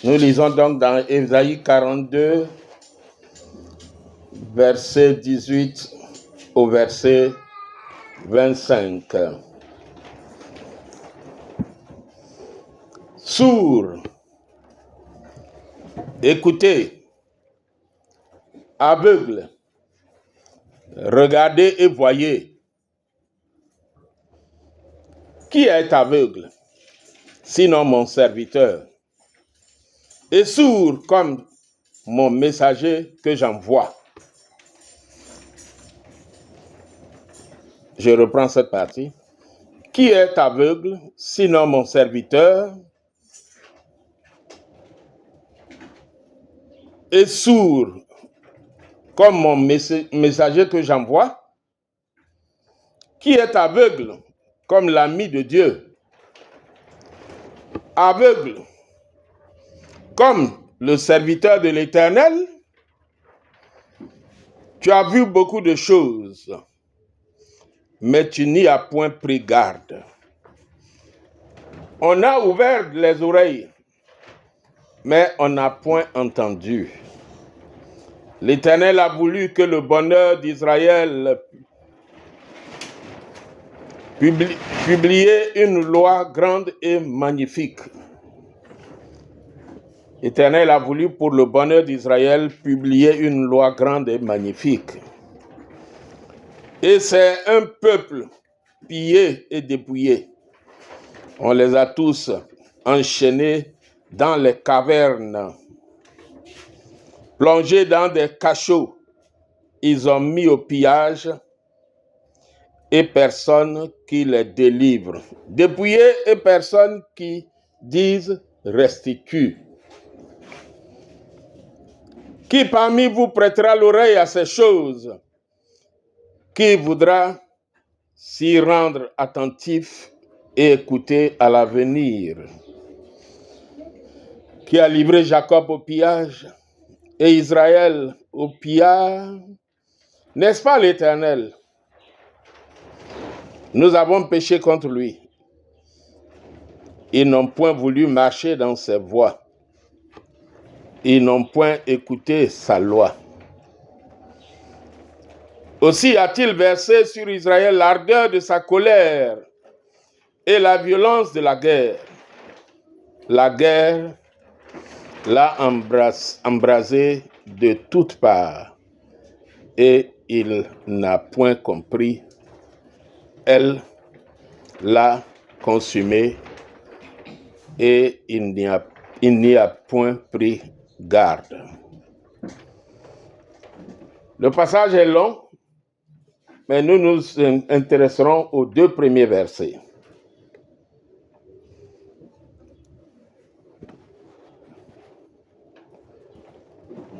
Nous lisons donc dans Ésaïe 42, verset 18 au verset 25. Sourds, écoutez, aveugles, regardez et voyez. Qui est aveugle, sinon mon serviteur, et sourd comme mon messager que j'envoie? Je reprends cette partie. Qui est aveugle, sinon mon serviteur, et sourd comme mon messager que j'envoie? Qui est aveugle comme l'ami de Dieu? Aveugle comme le serviteur de l'Éternel? Tu as vu beaucoup de choses, mais tu n'y as point pris garde. On a ouvert les oreilles, mais on n'a point entendu. L'Éternel a voulu que le bonheur d'Israël publiait une loi grande et magnifique. L'Éternel a voulu pour le bonheur d'Israël publier une loi grande et magnifique. Et c'est un peuple pillé et dépouillé. On les a tous enchaînés dans les cavernes, plongés dans des cachots. Ils ont mis au pillage et personne qui les délivre. Dépouillés et personne qui dise restitue. Qui parmi vous prêtera l'oreille à ces choses? Qui voudra s'y rendre attentif et écouter à l'avenir? Qui a livré Jacob au pillage et Israël au pillage? N'est-ce pas l'Éternel? Nous avons péché contre lui. Ils n'ont point voulu marcher dans ses voies. Ils n'ont point écouté sa loi. Aussi a-t-il versé sur Israël l'ardeur de sa colère et la violence de la guerre. La guerre l'a embrasé de toutes parts et il n'a point compris. Elle l'a consumé et il n'y a point pris garde. Le passage est long, mais nous nous intéresserons aux deux premiers versets.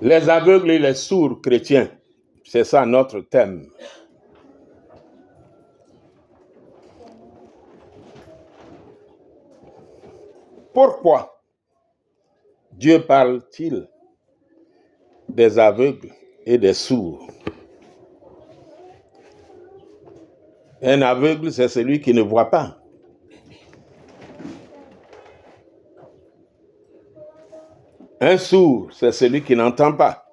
Les aveugles et les sourds chrétiens, c'est ça notre thème. Pourquoi Dieu parle-t-il des aveugles et des sourds? Un aveugle, c'est celui qui ne voit pas. Un sourd, c'est celui qui n'entend pas.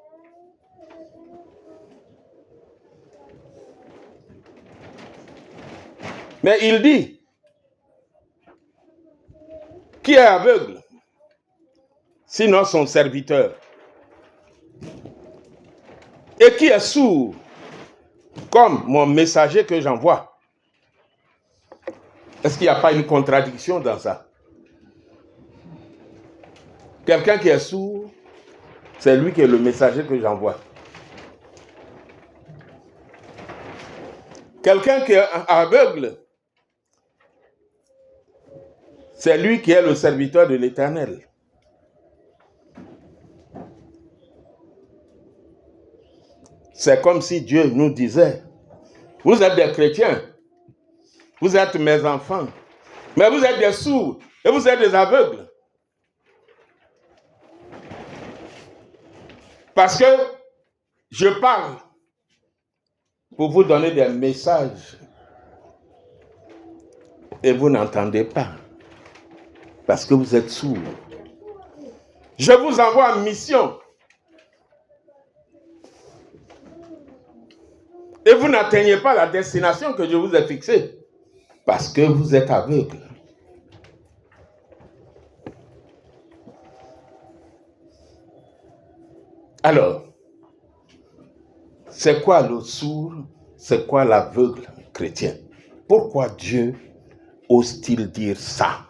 Mais il dit, qui est aveugle? Sinon son serviteur. Et qui est sourd? Comme mon messager que j'envoie. Est-ce qu'il n'y a pas une contradiction dans ça? Quelqu'un qui est sourd, c'est lui qui est le messager que j'envoie. Quelqu'un qui est aveugle, c'est lui qui est le serviteur de l'Éternel. C'est comme si Dieu nous disait, vous êtes des chrétiens, vous êtes mes enfants, mais vous êtes des sourds et vous êtes des aveugles. Parce que je parle pour vous donner des messages et vous n'entendez pas parce que vous êtes sourds. Je vous envoie en mission. Et vous n'atteignez pas la destination que je vous ai fixée parce que vous êtes aveugle. Alors, c'est quoi le sourd? C'est quoi l'aveugle chrétien? Pourquoi Dieu ose-t-il dire ça?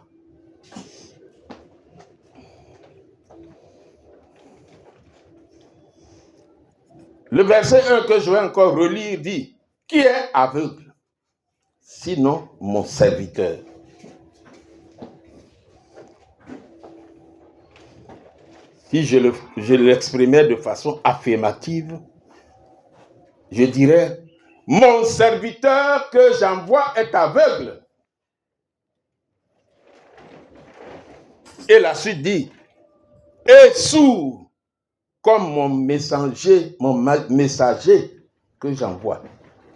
Le verset 1 que je vais encore relire dit, qui est aveugle? Sinon mon serviteur. Si je l'exprimais de façon affirmative, je dirais, mon serviteur que j'envoie est aveugle. Et la suite dit, et sourd comme mon messager que j'envoie.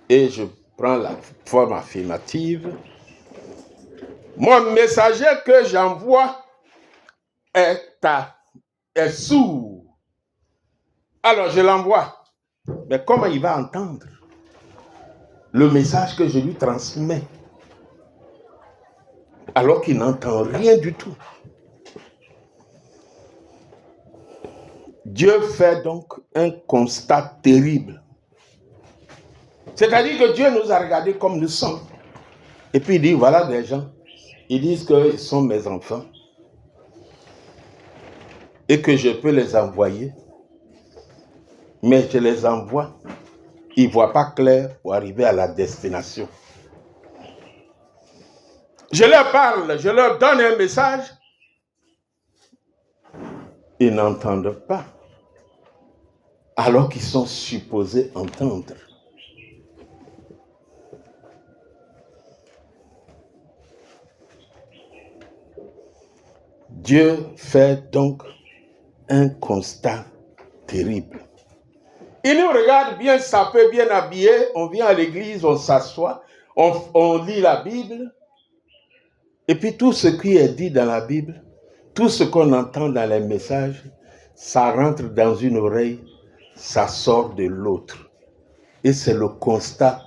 Et je prends la forme affirmative. Mon messager que j'envoie est sourd. Alors je l'envoie. Mais comment il va entendre le message que je lui transmets alors qu'il n'entend rien du tout? Dieu fait donc un constat terrible. C'est-à-dire que Dieu nous a regardés comme nous sommes. Et puis il dit, voilà des gens. Ils disent qu'ils sont mes enfants. Et que je peux les envoyer. Mais je les envoie. Ils ne voient pas clair pour arriver à la destination. Je leur parle, je leur donne un message. Ils n'entendent pas. Alors qu'ils sont supposés entendre. Dieu fait donc un constat terrible. Il nous regarde bien sapé, bien habillé, on vient à l'église, on s'assoit, on lit la Bible, et puis tout ce qui est dit dans la Bible, tout ce qu'on entend dans les messages, ça rentre dans une oreille, ça sort de l'autre. Et c'est le constat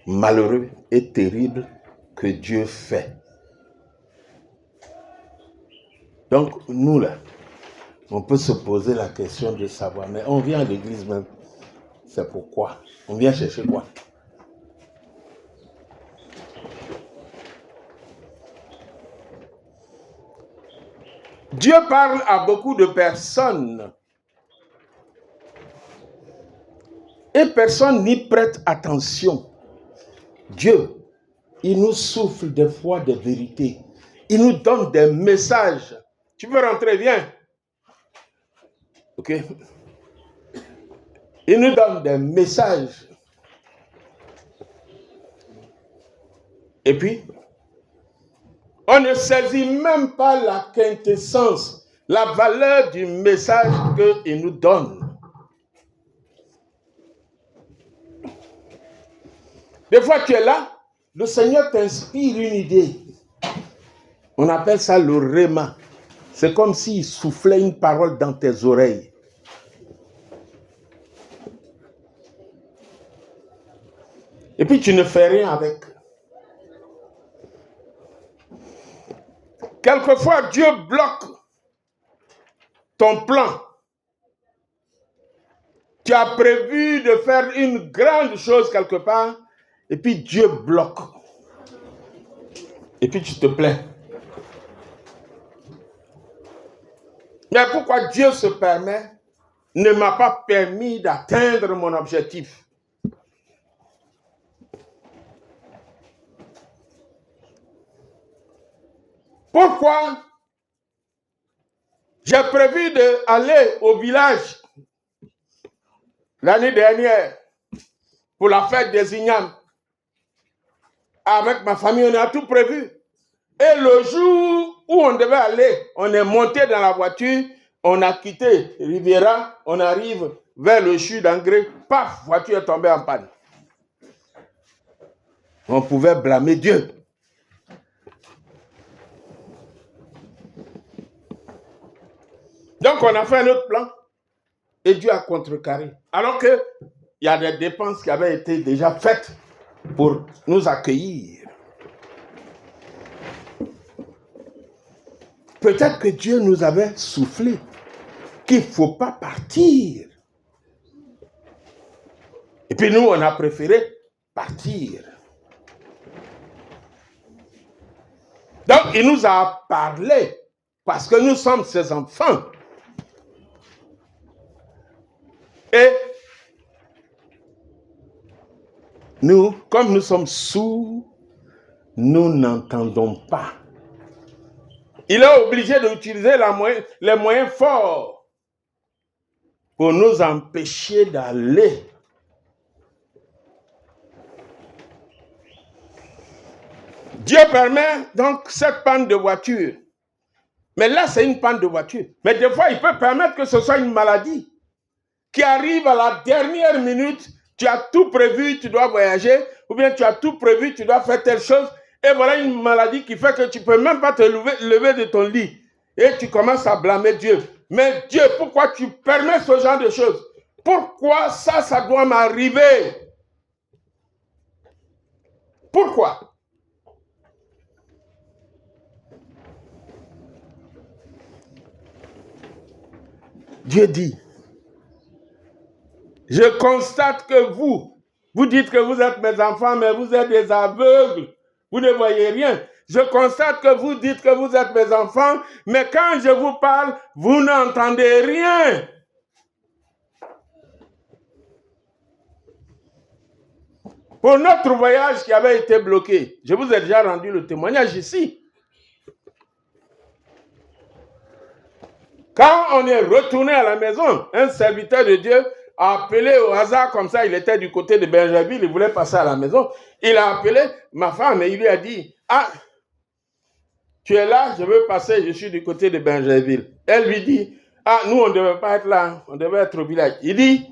malheureux et terrible que Dieu fait. Donc, nous là, on peut se poser la question de savoir, mais on vient à l'église même, c'est pourquoi? On vient chercher quoi? Dieu parle à beaucoup de personnes et personne n'y prête attention. Dieu, il nous souffle des fois des vérités. Il nous donne des messages. Tu veux rentrer, viens. Ok? Il nous donne des messages. Et puis, on ne saisit même pas la quintessence, la valeur du message qu'il nous donne. Des fois, tu es là, le Seigneur t'inspire une idée. On appelle ça le réma. C'est comme s'il soufflait une parole dans tes oreilles. Et puis tu ne fais rien avec. Quelquefois, Dieu bloque ton plan. Tu as prévu de faire une grande chose quelque part, et puis Dieu bloque. Et puis tu te plains. Mais pourquoi Dieu se permet, ne m'a pas permis d'atteindre mon objectif? Pourquoi j'ai prévu d'aller au village l'année dernière pour la fête des ignames? Avec ma famille, on a tout prévu. Et le jour où on devait aller, on est monté dans la voiture, on a quitté Riviera, on arrive vers le CHU d'Angré, paf, voiture est tombée en panne. On pouvait blâmer Dieu. Donc, on a fait un autre plan et Dieu a contrecarré. Alors qu'il y a des dépenses qui avaient été déjà faites pour nous accueillir. Peut-être que Dieu nous avait soufflé qu'il ne faut pas partir. Et puis nous, on a préféré partir. Donc, il nous a parlé parce que nous sommes ses enfants. Et nous, comme nous sommes sourds, nous n'entendons pas. Il est obligé d'utiliser les moyens forts pour nous empêcher d'aller. Dieu permet donc cette panne de voiture. Mais là, c'est une panne de voiture. Mais des fois, il peut permettre que ce soit une maladie qui arrive à la dernière minute. Tu as tout prévu, tu dois voyager, ou bien tu as tout prévu, tu dois faire telle chose. Et voilà une maladie qui fait que tu ne peux même pas te lever de ton lit. Et tu commences à blâmer Dieu. Mais Dieu, pourquoi tu permets ce genre de choses? Pourquoi ça doit m'arriver? Pourquoi? Dieu dit, je constate que vous dites que vous êtes mes enfants, mais vous êtes des aveugles. Vous ne voyez rien. Je constate que vous dites que vous êtes mes enfants, mais quand je vous parle, vous n'entendez rien. Pour notre voyage qui avait été bloqué, je vous ai déjà rendu le témoignage ici. Quand on est retourné à la maison, un serviteur de Dieu a appelé au hasard comme ça, il était du côté de Benjerville, il voulait passer à la maison. Il a appelé ma femme et il lui a dit, ah, tu es là, je veux passer, je suis du côté de Benjerville. Elle lui dit, ah, nous on ne devait pas être là, on devait être au village. Il dit,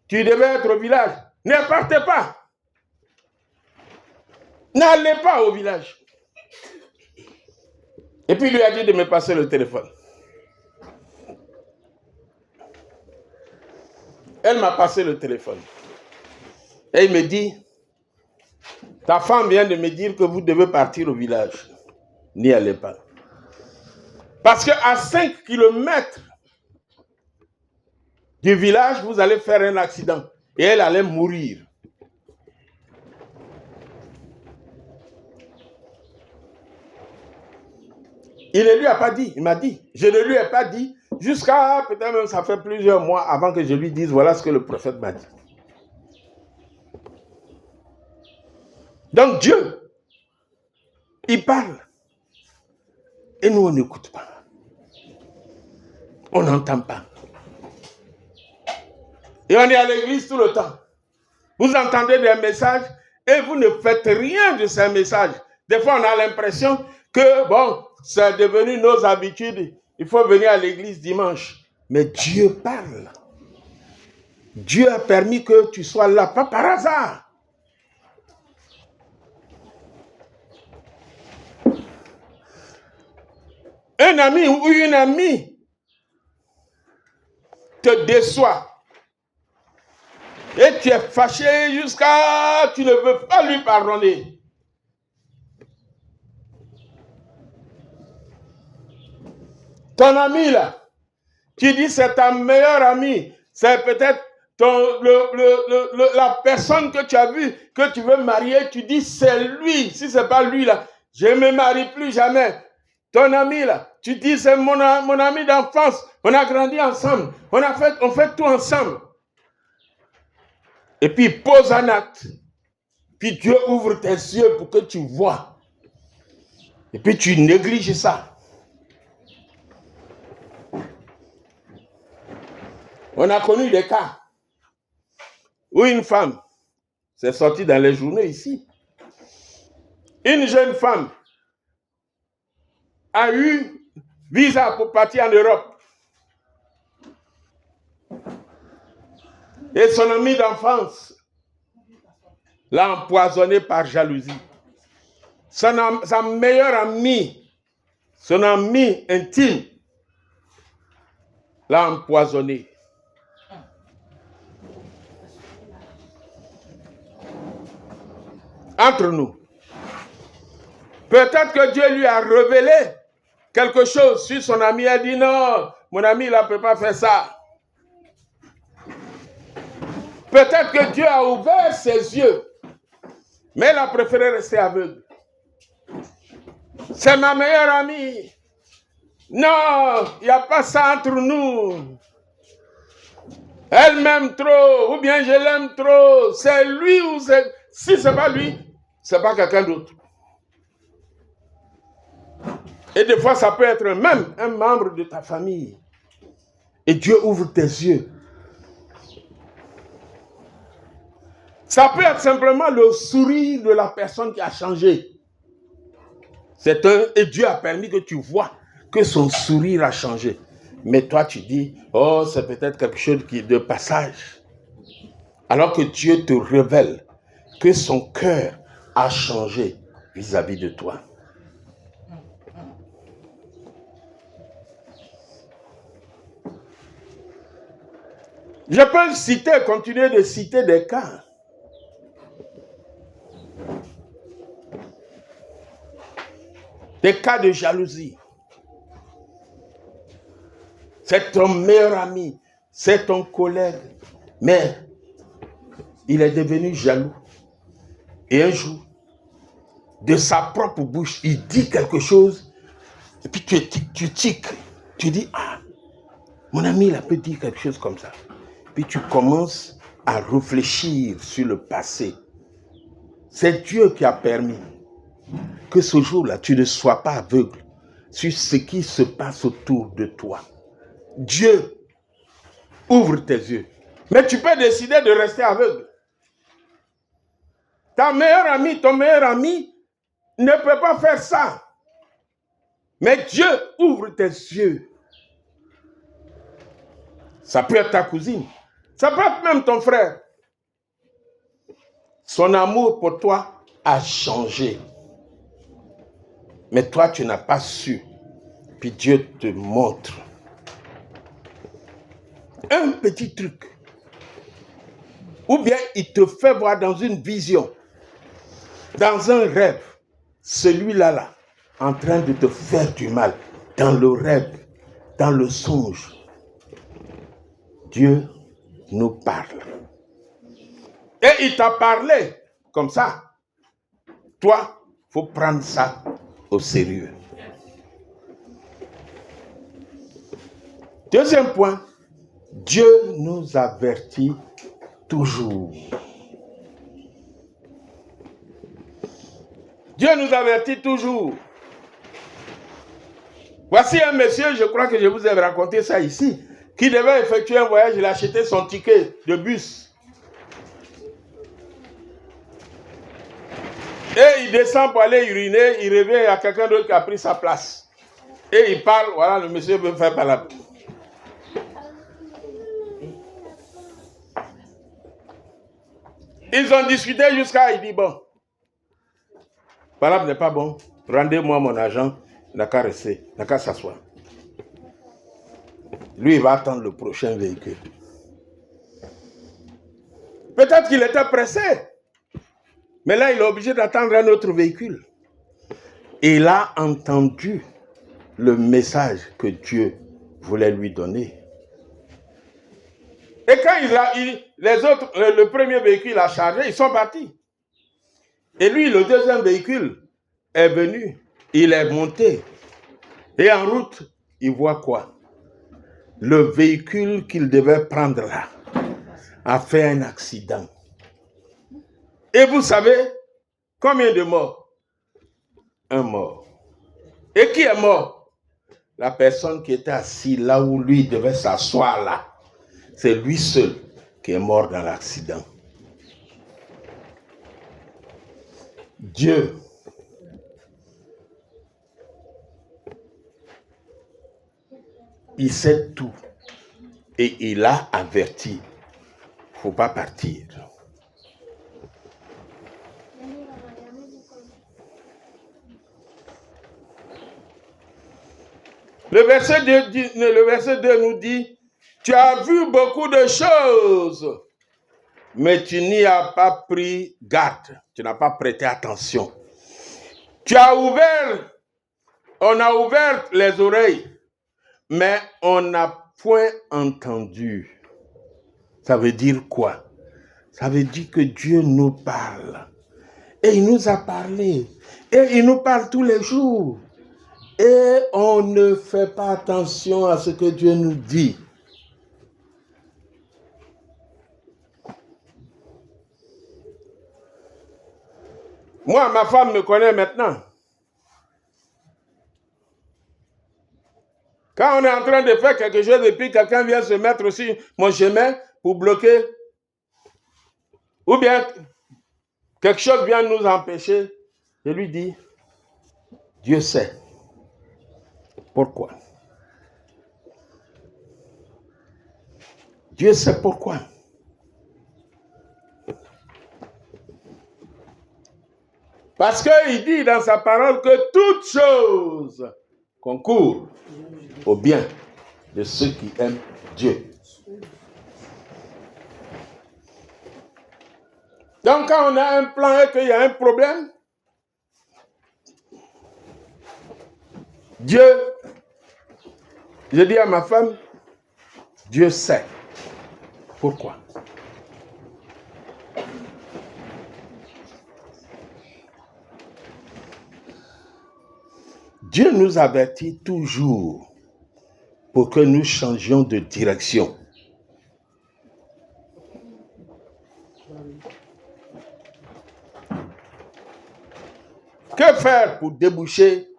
tu devais être au village, ne partez pas. N'allez pas au village. Et puis il lui a dit de me passer le téléphone. Elle m'a passé le téléphone. Et il me dit, ta femme vient de me dire que vous devez partir au village. N'y allez pas. Parce qu'à 5 km du village, vous allez faire un accident. Et elle allait mourir. Il ne lui a pas dit, il m'a dit. Je ne lui ai pas dit, jusqu'à peut-être même ça fait plusieurs mois avant que je lui dise, voilà ce que le prophète m'a dit. Donc Dieu, il parle. Et nous, on n'écoute pas. On n'entend pas. Et on est à l'église tout le temps. Vous entendez des messages et vous ne faites rien de ces messages. Des fois, on a l'impression que, bon, c'est devenu nos habitudes. Il faut venir à l'église dimanche. Mais Dieu parle. Dieu a permis que tu sois là, pas par hasard. Un ami ou une amie te déçoit. Et tu es fâché jusqu'à... Tu ne veux pas lui pardonner. Ton ami là, tu dis c'est ta meilleure amie, c'est peut-être la personne que tu as vue, que tu veux marier, tu dis c'est lui. Si c'est pas lui là, je ne me marie plus jamais. Ton ami là, tu dis c'est mon ami d'enfance, on a grandi ensemble, on fait tout ensemble. Et puis pose un acte, puis Dieu ouvre tes yeux pour que tu vois. Et puis tu négliges ça. On a connu des cas où une femme, c'est sorti dans les journaux ici, une jeune femme a eu visa pour partir en Europe. Et son ami d'enfance l'a empoisonné par jalousie. Sa meilleure amie, son amie intime, l'a empoisonné. Entre nous. Peut-être que Dieu lui a révélé quelque chose sur son ami. Elle dit non, mon ami, il ne peut pas faire ça. Peut-être que Dieu a ouvert ses yeux, mais elle a préféré rester aveugle. C'est ma meilleure amie. Non, il n'y a pas ça entre nous. Elle m'aime trop, ou bien je l'aime trop. C'est lui ou c'est... Si ce n'est pas lui, ce n'est pas quelqu'un d'autre. Et des fois, ça peut être même un membre de ta famille. Et Dieu ouvre tes yeux. Ça peut être simplement le sourire de la personne qui a changé. Et Dieu a permis que tu vois que son sourire a changé. Mais toi, tu dis, oh, c'est peut-être quelque chose qui est de passage. Alors que Dieu te révèle que son cœur a changé vis-à-vis de toi. Je peux continuer de citer des cas. Des cas de jalousie. C'est ton meilleur ami, c'est ton collègue, mais il est devenu jaloux. Et un jour, de sa propre bouche, il dit quelque chose, et puis tu tiques, tu dis, ah, mon ami, il a peut dire quelque chose comme ça. Puis tu commences à réfléchir sur le passé. C'est Dieu qui a permis que ce jour-là, tu ne sois pas aveugle sur ce qui se passe autour de toi. Dieu ouvre tes yeux. Mais tu peux décider de rester aveugle. Ta meilleure amie, ton meilleur ami ne peut pas faire ça. Mais Dieu ouvre tes yeux. Ça peut être ta cousine. Ça peut être même ton frère. Son amour pour toi a changé. Mais toi, tu n'as pas su. Puis Dieu te montre. Un petit truc. Ou bien il te fait voir dans une vision, dans un rêve, celui-là, en train de te faire du mal, dans le rêve, dans le songe. Dieu nous parle. Et il t'a parlé comme ça. Toi, il faut prendre ça au sérieux. Deuxième point, Dieu nous avertit toujours. Dieu nous avertit toujours. Voici un monsieur, je crois que je vous ai raconté ça ici, qui devait effectuer un voyage, il a acheté son ticket de bus. Et il descend pour aller uriner, il revient, il y a quelqu'un d'autre qui a pris sa place. Et il parle, voilà, le monsieur veut faire palabre. Ils ont discuté jusqu'à, il dit, bon, palabre n'est pas bon, rendez-moi mon argent, il n'a qu'à rester, il n'a qu'à s'asseoir. Lui, il va attendre le prochain véhicule. Peut-être qu'il était pressé. Mais là, il est obligé d'attendre un autre véhicule. Et il a entendu le message que Dieu voulait lui donner. Et quand le premier véhicule a chargé, ils sont partis. Et lui, le deuxième véhicule est venu. Il est monté. Et en route, il voit quoi? Le véhicule qu'il devait prendre là a fait un accident. Et vous savez combien de morts? Un mort. Et qui est mort? La personne qui était assise là où lui devait s'asseoir là. C'est lui seul qui est mort dans l'accident. Dieu il sait tout. Et il a averti. Il ne faut pas partir. Le verset 2 nous dit, Tu as vu beaucoup de choses, mais tu n'y as pas pris garde. Tu n'as pas prêté attention. On a ouvert les oreilles, mais on n'a point entendu. Ça veut dire quoi? Ça veut dire que Dieu nous parle. Et il nous a parlé. Et il nous parle tous les jours. Et on ne fait pas attention à ce que Dieu nous dit. Moi, ma femme me connaît maintenant. Quand on est en train de faire quelque chose et puis quelqu'un vient se mettre sur mon chemin pour bloquer, ou bien quelque chose vient nous empêcher, je lui dis, Dieu sait. Pourquoi? Dieu sait pourquoi. Parce qu'il dit dans sa parole que toutes choses concourent au bien de ceux qui aiment Dieu. Donc quand on a un plan et qu'il y a un problème, Dieu, je dis à ma femme, Dieu sait pourquoi. Dieu nous avertit toujours pour que nous changions de direction. Que faire pour déboucher,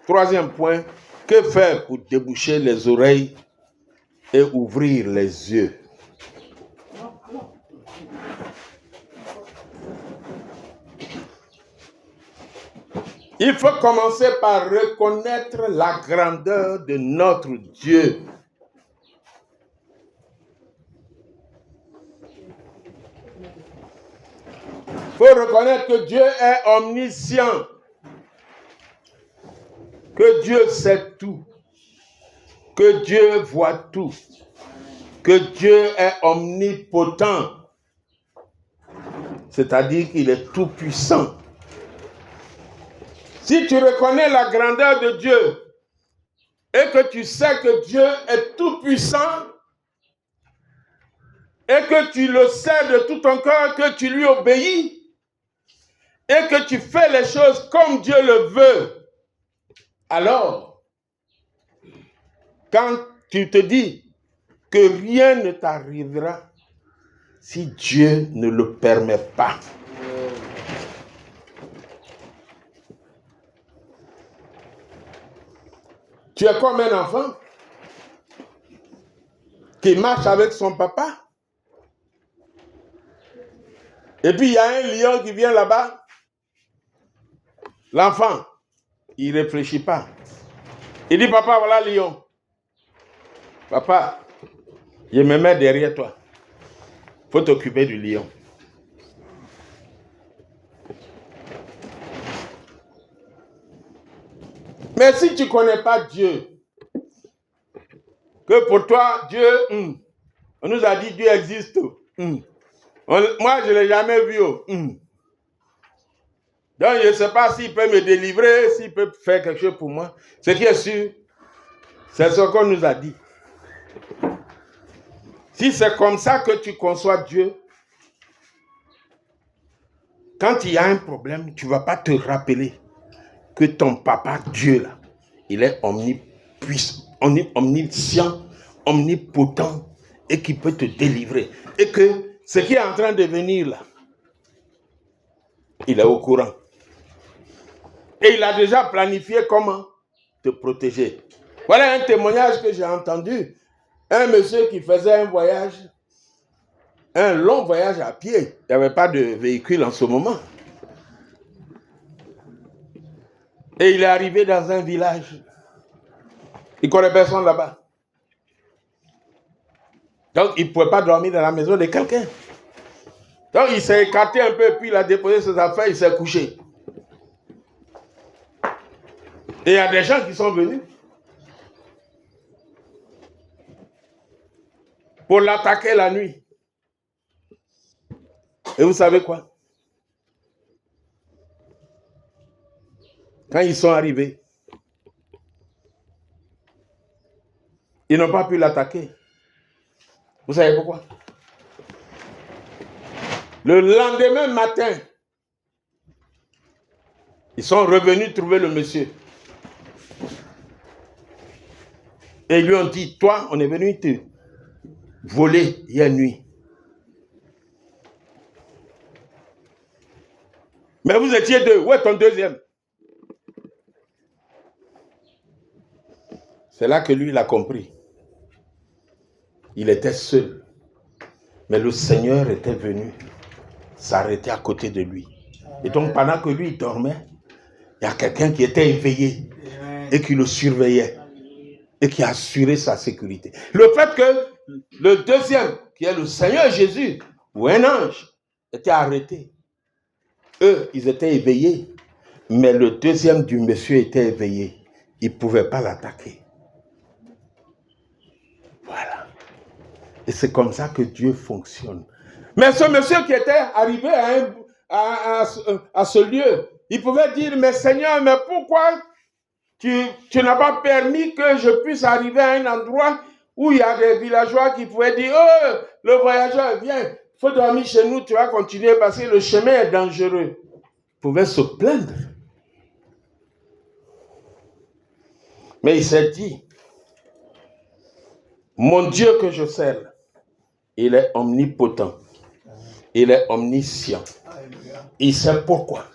troisième point, que faire pour déboucher les oreilles et ouvrir les yeux? Il faut commencer par reconnaître la grandeur de notre Dieu. Il faut reconnaître que Dieu est omniscient, que Dieu sait tout, que Dieu voit tout, que Dieu est omnipotent, c'est-à-dire qu'il est tout puissant. Si tu reconnais la grandeur de Dieu et que tu sais que Dieu est tout puissant et que tu le sais de tout ton cœur, que tu lui obéis et que tu fais les choses comme Dieu le veut, alors, quand tu te dis que rien ne t'arrivera si Dieu ne le permet pas, tu es comme un enfant qui marche avec son papa. Et puis il y a un lion qui vient là-bas. L'enfant, il ne réfléchit pas. Il dit, papa, voilà le lion. Papa, je me mets derrière toi. Il faut t'occuper du lion. Mais si tu ne connais pas Dieu, que pour toi, Dieu, on nous a dit Dieu existe. Moi, je ne l'ai jamais vu. Donc, je ne sais pas s'il peut me délivrer, s'il peut faire quelque chose pour moi. Ce qui est sûr, c'est ce qu'on nous a dit. Si c'est comme ça que tu conçois Dieu, quand il y a un problème, tu ne vas pas te rappeler que ton papa Dieu, là, il est omnipuissant, omniscient, omnipotent et qui peut te délivrer. Et que ce qui est en train de venir là, il est au courant. Et il a déjà planifié comment te protéger. Voilà un témoignage que j'ai entendu. Un monsieur qui faisait un voyage, un long voyage à pied. Il n'y avait pas de véhicule en ce moment. Et il est arrivé dans un village. Il ne connaît personne là-bas. Donc, il ne pouvait pas dormir dans la maison de quelqu'un. Donc, il s'est écarté un peu, puis il a déposé ses affaires, il s'est couché. Et il y a des gens qui sont venus. pour l'attaquer la nuit. Et vous savez quoi? Quand ils sont arrivés, ils n'ont pas pu l'attaquer. Vous savez pourquoi? Le lendemain matin, ils sont revenus trouver le monsieur. Et ils lui ont dit, toi, on est venu te voler hier nuit. Mais vous étiez deux. Où est ton deuxième? C'est là que lui, il a compris. Il était seul. Mais le Seigneur était venu s'arrêter à côté de lui. Et donc, pendant que lui, il dormait, il y a quelqu'un qui était éveillé et qui le surveillait et qui assurait sa sécurité. Le fait que le deuxième, qui est le Seigneur Jésus, ou un ange, était arrêté. Eux, ils étaient éveillés. Mais le deuxième du monsieur était éveillé. Il ne pouvait pas l'attaquer. Voilà. Et c'est comme ça que Dieu fonctionne. Mais ce monsieur qui était arrivé à ce lieu, il pouvait dire, mais Seigneur, mais pourquoi tu n'as pas permis que je puisse arriver à un endroit où il y a des villageois qui pouvaient dire, oh, le voyageur, viens, il faut dormir chez nous, tu vas continuer parce que le chemin est dangereux. Il pouvait se plaindre. Mais il s'est dit, mon Dieu que je sers, il est omnipotent. Il est omniscient. Il sait pourquoi.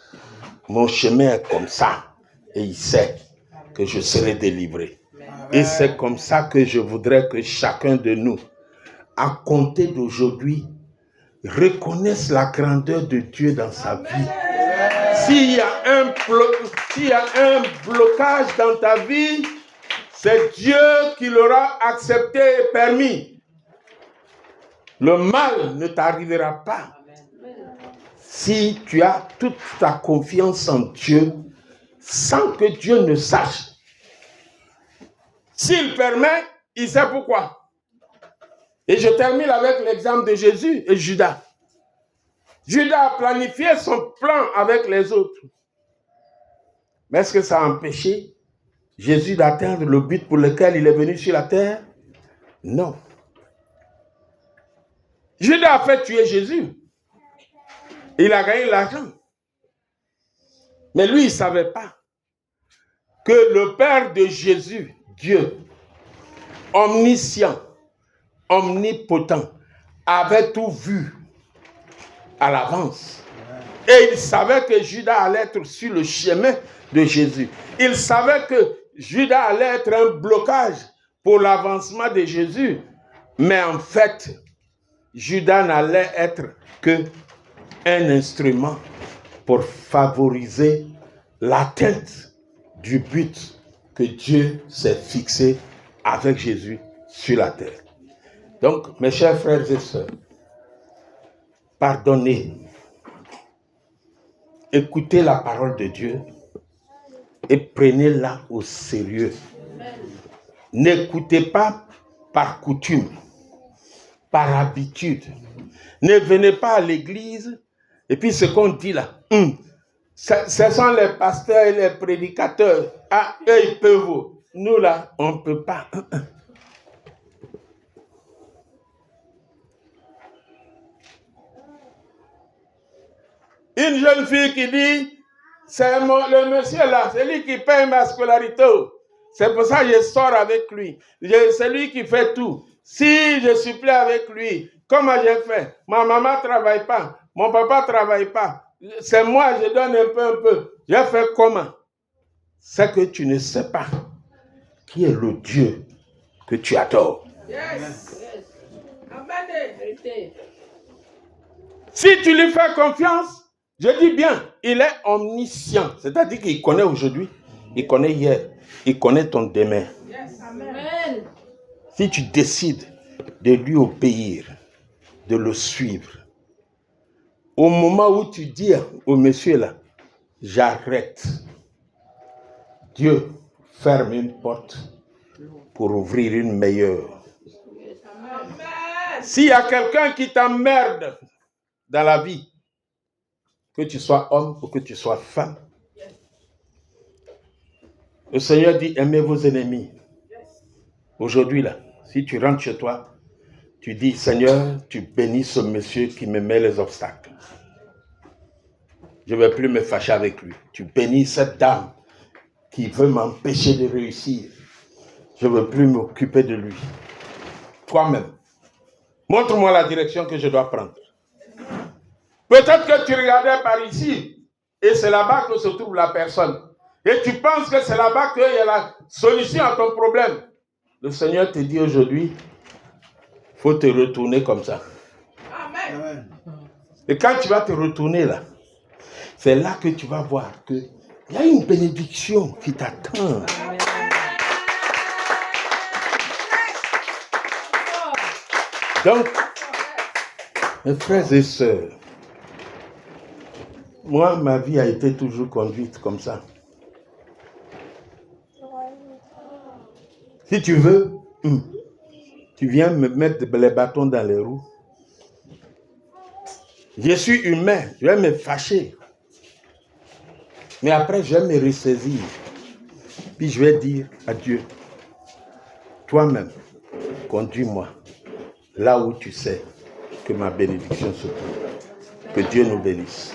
Mon chemin est comme ça. Et il sait que je serai délivré. Et c'est comme ça que je voudrais que chacun de nous, à compter d'aujourd'hui, reconnaisse la grandeur de Dieu dans sa vie. S'il y a un blocage dans ta vie, c'est Dieu qui l'aura accepté et permis. Le mal ne t'arrivera pas si tu as toute ta confiance en Dieu sans que Dieu ne sache. S'il permet, il sait pourquoi. Et je termine avec l'exemple de Jésus et Judas. Judas a planifié son plan avec les autres. Mais est-ce que ça a empêché Jésus d'atteindre le but pour lequel il est venu sur la terre? Non. Judas a fait tuer Jésus. Il a gagné l'argent. Mais lui, il ne savait pas que le Père de Jésus, Dieu, omniscient, omnipotent, avait tout vu à l'avance. Et il savait que Judas allait être sur le chemin de Jésus. Il savait que Judas allait être un blocage pour l'avancement de Jésus. Mais en fait, Judas n'allait être que un instrument pour favoriser l'atteinte du but que Dieu s'est fixé avec Jésus sur la terre. Donc, mes chers frères et sœurs, pardonnez, écoutez la parole de Dieu et prenez-la au sérieux. N'écoutez pas par coutume, par habitude. Ne venez pas à l'église et puis ce qu'on dit là, ce sont les pasteurs et les prédicateurs. Ah, eux, ils peuvent. Nous là, on ne peut pas. Une jeune fille qui dit, c'est le monsieur là, c'est lui qui paye ma scolarité. C'est pour ça que je sors avec lui. C'est lui qui fait tout. Si je suis plus avec lui, comment j'ai fait? Ma maman ne travaille pas, mon papa ne travaille pas. C'est moi, je donne un peu. J'ai fait comment? C'est que tu ne sais pas qui est le Dieu que tu adores. Yes. Amen. Si tu lui fais confiance, je dis bien, il est omniscient. C'est-à-dire qu'il connaît aujourd'hui, il connaît hier, il connaît ton demain. Yes. Amen. Si tu décides de lui obéir, de le suivre, au moment où tu dis au monsieur là, j'arrête, Dieu ferme une porte pour ouvrir une meilleure. S'il y a quelqu'un qui t'emmerde dans la vie, que tu sois homme ou que tu sois femme, le Seigneur dit, aimez vos ennemis. Aujourd'hui, là, si tu rentres chez toi, tu dis, Seigneur, tu bénis ce monsieur qui me met les obstacles. Je ne vais plus me fâcher avec lui. Tu bénis cette dame qui veut m'empêcher de réussir. Je ne veux plus m'occuper de lui. Toi-même, montre-moi la direction que je dois prendre. Peut-être que tu regardais par ici et c'est là-bas que se trouve la personne. Et tu penses que c'est là-bas qu'il y a la solution à ton problème. Le Seigneur te dit aujourd'hui, il faut te retourner comme ça. Amen. Et quand tu vas te retourner là, c'est là que tu vas voir qu'il y a une bénédiction qui t'attend. Donc, mes frères et sœurs, moi, ma vie a été toujours conduite comme ça. Si tu veux, tu viens me mettre les bâtons dans les roues. Je suis humain, je vais me fâcher. Mais après, je vais me ressaisir. Puis je vais dire à Dieu, toi-même, conduis-moi là où tu sais que ma bénédiction se trouve. Que Dieu nous bénisse.